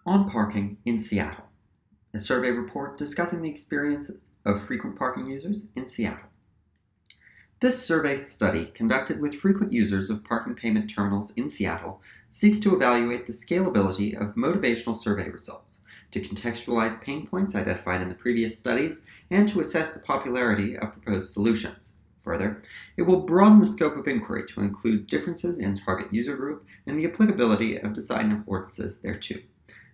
on parking in Seattle, a survey report discussing the experiences of frequent parking users in Seattle. This survey study, conducted with frequent users of parking payment terminals in Seattle, seeks to evaluate the scalability of motivational survey results, to contextualize pain points identified in the previous studies, and to assess the popularity of proposed solutions. Further, it will broaden the scope of inquiry to include differences in target user group and the applicability of design affordances thereto.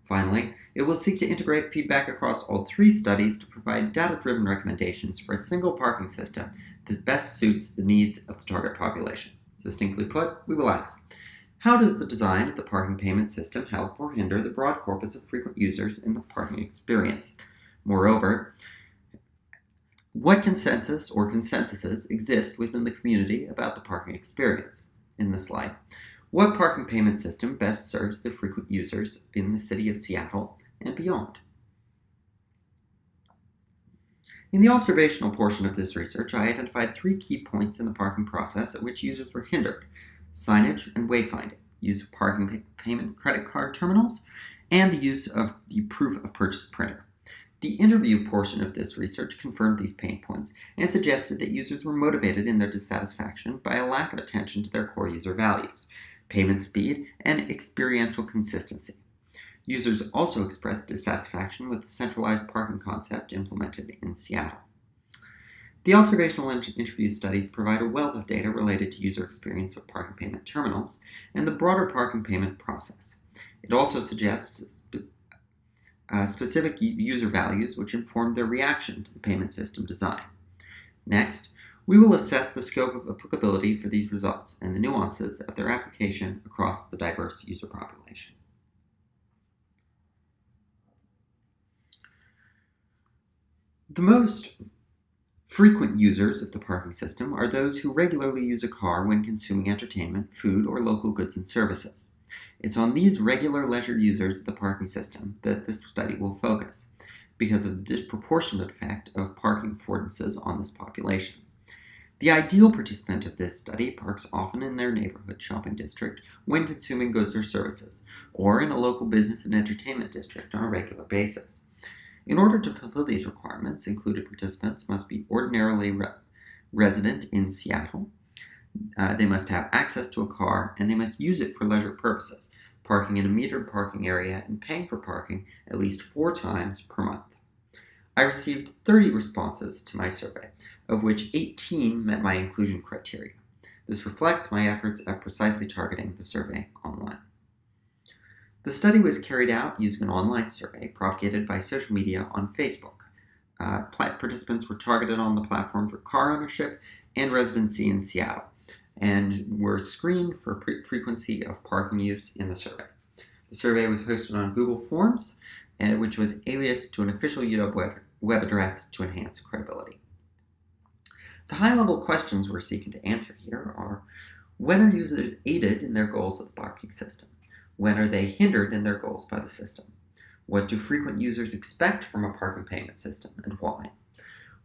Finally, it will seek to integrate feedback across all three studies to provide data-driven recommendations for a single parking system that best suits the needs of the target population. Succinctly put, we will ask, how does the design of the parking payment system help or hinder the broad corpus of frequent users in the parking experience? Moreover, what consensus or consensuses exist within the community about the parking experience? In this slide, what parking payment system best serves the frequent users in the city of Seattle and beyond? In the observational portion of this research, I identified 3 key points in the parking process at which users were hindered: signage and wayfinding, use of parking payment credit card terminals, and the use of the proof of purchase printer. The interview portion of this research confirmed these pain points and suggested that users were motivated in their dissatisfaction by a lack of attention to their core user values: payment speed and experiential consistency. Users also expressed dissatisfaction with the centralized parking concept implemented in Seattle. The observational interview studies provide a wealth of data related to user experience of parking payment terminals and the broader parking payment process. It also suggests specific user values which inform their reaction to the payment system design. Next, we will assess the scope of applicability for these results and the nuances of their application across the diverse user population. The most frequent users of the parking system are those who regularly use a car when consuming entertainment, food, or local goods and services. It's on these regular leisure users of the parking system that this study will focus, because of the disproportionate effect of parking affordances on this population. The ideal participant of this study parks often in their neighborhood shopping district when consuming goods or services, or in a local business and entertainment district on a regular basis. In order to fulfill these requirements, included participants must be ordinarily resident in Seattle. They must have access to a car, and they must use it for leisure purposes, parking in a metered parking area and paying for parking at least 4 times per month. I received 30 responses to my survey, of which 18 met my inclusion criteria. This reflects my efforts at precisely targeting the survey online. The study was carried out using an online survey propagated by social media on Facebook. Participants were targeted on the platform for car ownership and residency in Seattle, and were screened for frequency of parking use in the survey. The survey was hosted on Google Forms, which was aliased to an official UW web address to enhance credibility. The high-level questions we're seeking to answer here are: when are users aided in their goals of the parking system? When are they hindered in their goals by the system? What do frequent users expect from a parking payment system, and why?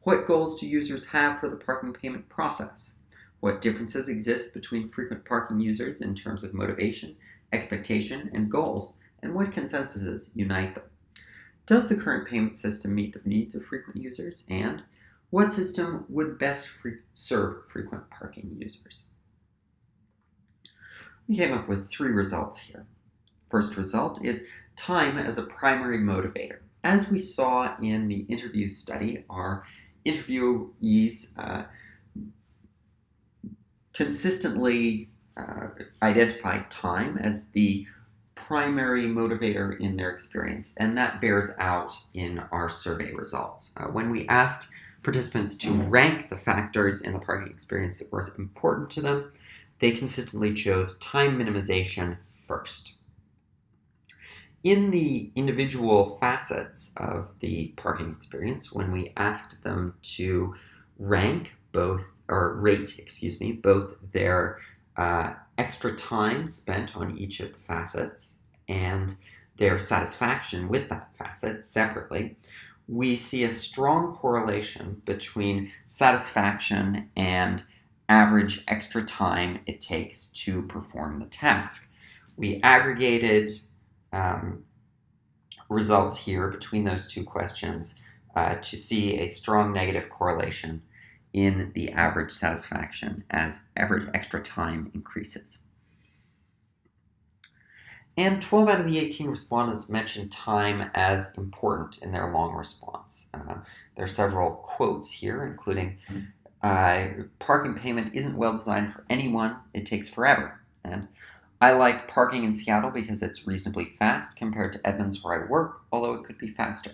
What goals do users have for the parking payment process? What differences exist between frequent parking users in terms of motivation, expectation, and goals, and what consensuses unite them? Does the current payment system meet the needs of frequent users, and what system would best serve frequent parking users? We came up with 3 results here. First result is time as a primary motivator. As we saw in the interview study, our interviewees consistently identified time as the primary motivator in their experience, and that bears out in our survey results. When we asked participants to rank the factors in the parking experience that were important to them, they consistently chose time minimization first. In the individual facets of the parking experience, when we asked them to rate both their extra time spent on each of the facets and their satisfaction with that facet separately, we see a strong correlation between satisfaction and average extra time it takes to perform the task. We aggregated results here between those two questions to see a strong negative correlation in the average satisfaction as average extra time increases. And 12 out of the 18 respondents mentioned time as important in their long response. There are several quotes here, including, parking payment isn't well designed for anyone, it takes forever. And I like parking in Seattle because it's reasonably fast compared to Edmonds where I work, although it could be faster.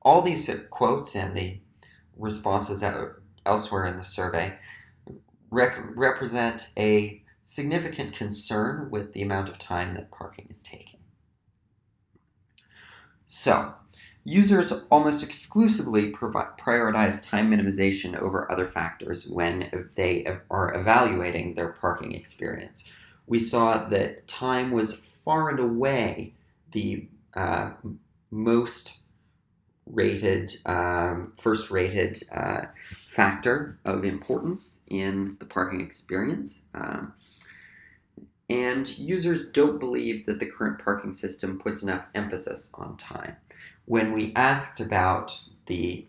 All these quotes and the responses elsewhere in the survey represent a significant concern with the amount of time that parking is taking. So, users almost exclusively prioritize time minimization over other factors when they are evaluating their parking experience. We saw that time was far and away the most rated, first rated factor of importance in the parking experience. And users don't believe that the current parking system puts enough emphasis on time. When we asked about the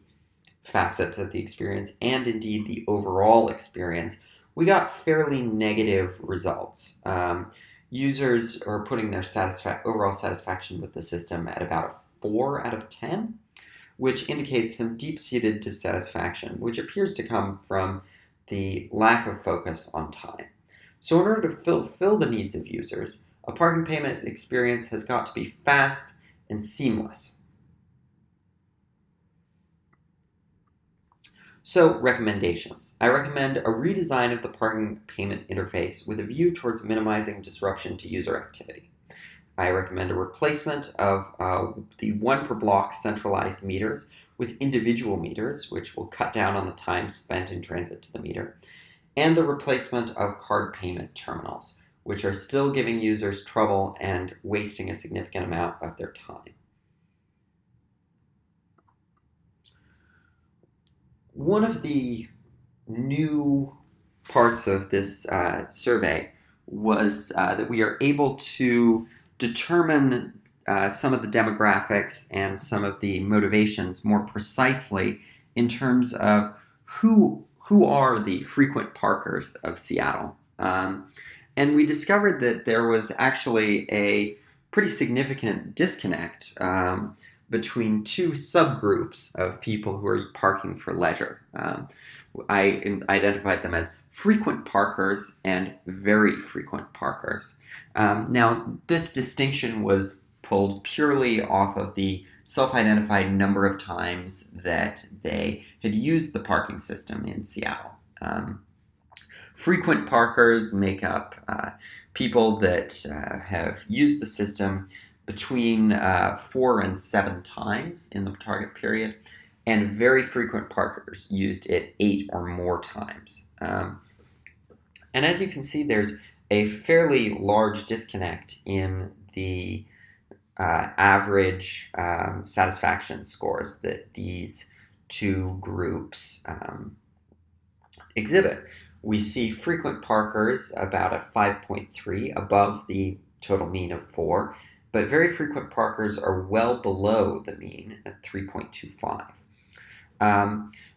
facets of the experience and indeed the overall experience, we got fairly negative results. Users are putting their overall satisfaction with the system at about a 4 out of 10, which indicates some deep-seated dissatisfaction, which appears to come from the lack of focus on time. So in order to fulfill the needs of users, a parking payment experience has got to be fast and seamless. So, recommendations. I recommend a redesign of the parking payment interface with a view towards minimizing disruption to user activity. I recommend a replacement of the one per block centralized meters with individual meters, which will cut down on the time spent in transit to the meter, and the replacement of card payment terminals, which are still giving users trouble and wasting a significant amount of their time. One of the new parts of this survey was that we are able to determine some of the demographics and some of the motivations more precisely in terms of who are the frequent parkers of Seattle. And we discovered that there was actually a pretty significant disconnect between two subgroups of people who are parking for leisure. I identified them as frequent parkers and very frequent parkers. Now, this distinction was pulled purely off of the self-identified number of times that they had used the parking system in Seattle. Frequent parkers make up people that have used the system between 4 and 7 times in the target period, and very frequent parkers used it 8 or more times. And as you can see, there's a fairly large disconnect in the average satisfaction scores that these two groups exhibit. We see frequent parkers about a 5.3 above the total mean of 4, but very frequent parkers are well below the mean at 3.25.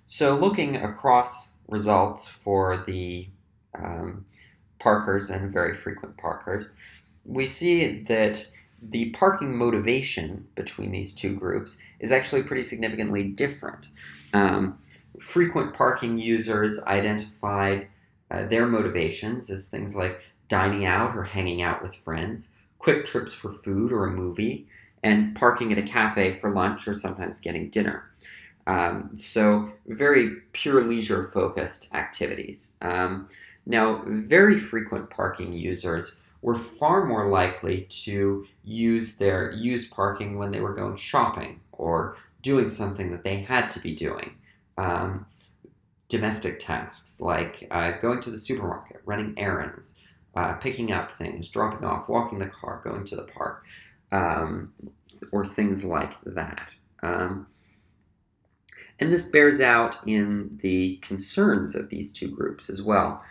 So looking across results for the parkers and very frequent parkers, we see that the parking motivation between these two groups is actually pretty significantly different. Frequent parking users identified their motivations as things like dining out or hanging out with friends, quick trips for food or a movie, and parking at a cafe for lunch or sometimes getting dinner. So very pure leisure-focused activities. Now, very frequent parking users were far more likely to use their used parking when they were going shopping or doing something that they had to be doing. Domestic tasks like going to the supermarket, running errands, picking up things, dropping off, walking the car, going to the park, or things like that. And this bears out in the concerns of these two groups as well.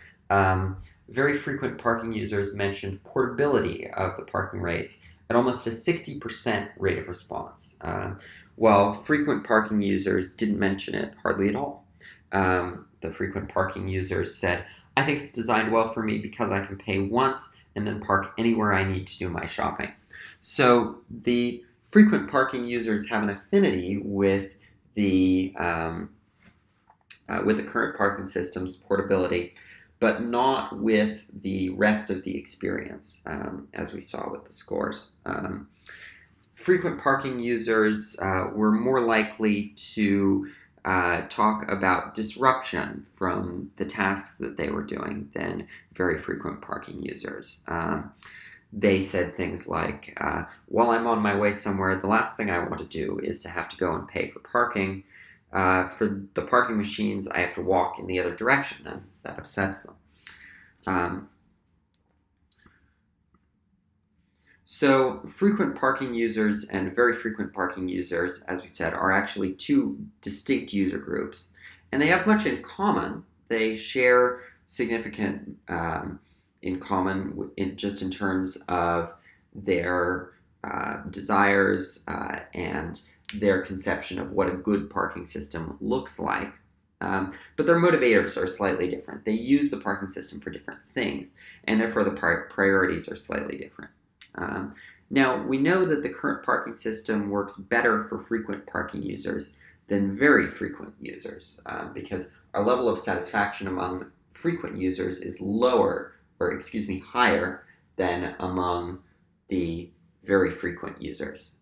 very frequent parking users mentioned portability of the parking rates at almost a 60% rate of response, while frequent parking users didn't mention it hardly at all. The frequent parking users said, I think it's designed well for me because I can pay once and then park anywhere I need to do my shopping. So the frequent parking users have an affinity with the current parking system's portability, but not with the rest of the experience, as we saw with the scores. Frequent parking users were more likely to talk about disruption from the tasks that they were doing than very frequent parking users. They said things like, while I'm on my way somewhere, the last thing I want to do is to have to go and pay for parking. For the parking machines, I have to walk in the other direction, and that upsets them. So frequent parking users and very frequent parking users, as we said, are actually two distinct user groups, and they have much in common. They share significant in common just in terms of their desires and their conception of what a good parking system looks like. But their motivators are slightly different. They use the parking system for different things, and therefore the priorities are slightly different. Now, we know that the current parking system works better for frequent parking users than very frequent users because our level of satisfaction among frequent users is higher than among the very frequent users.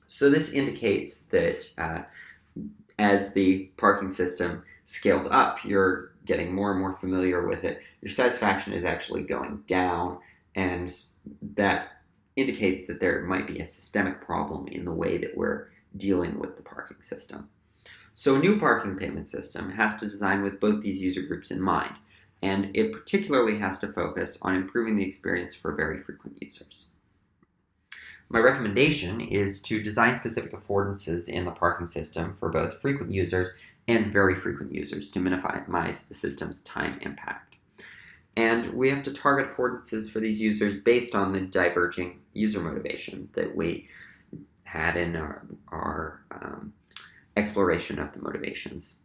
So this indicates that as the parking system scales up, you're getting more and more familiar with it, your satisfaction is actually going down, and that indicates that there might be a systemic problem in the way that we're dealing with the parking system. So a new parking payment system has to design with both these user groups in mind, and it particularly has to focus on improving the experience for very frequent users. My recommendation is to design specific affordances in the parking system for both frequent users and very frequent users to minimize the system's time impact. And we have to target affordances for these users based on the diverging user motivation that we had in our exploration of the motivations.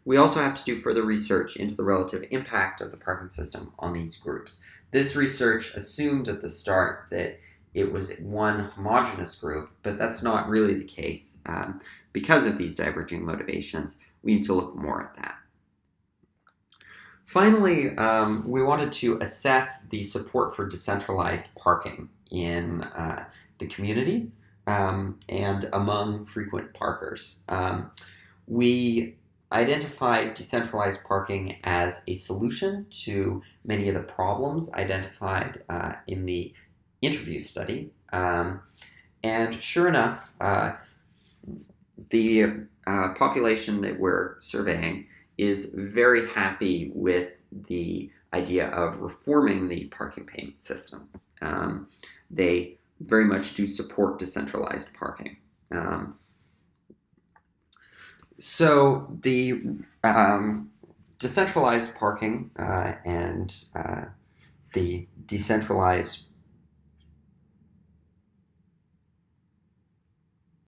We also have to do further research into the relative impact of the parking system on these groups. This research assumed at the start that it was one homogeneous group, but that's not really the case. Because of these diverging motivations, we need to look more at that. Finally, we wanted to assess the support for decentralized parking in the community and among frequent parkers. We identified decentralized parking as a solution to many of the problems identified in the interview study. And sure enough, the population that we're surveying is very happy with the idea of reforming the parking payment system. They very much do support decentralized parking. So the decentralized parking and the decentralized